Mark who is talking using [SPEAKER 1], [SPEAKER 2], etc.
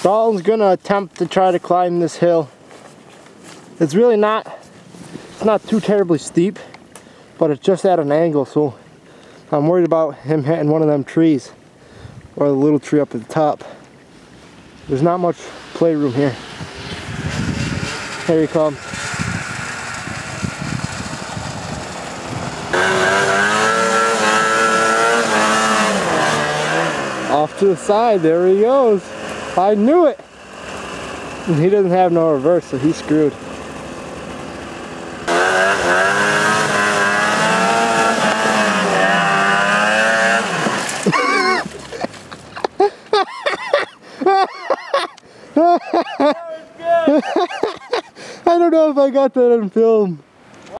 [SPEAKER 1] Dalton's gonna attempt to try to climb this hill. It's really not, it's not too terribly steep, but it's just at an angle, so I'm worried about him hitting one of them trees or the little tree up at the top. There's not much playroom here. Here he comes. Off to the side, there he goes. I knew it! And he doesn't have no reverse, so he's screwed. I don't know if I got that on film.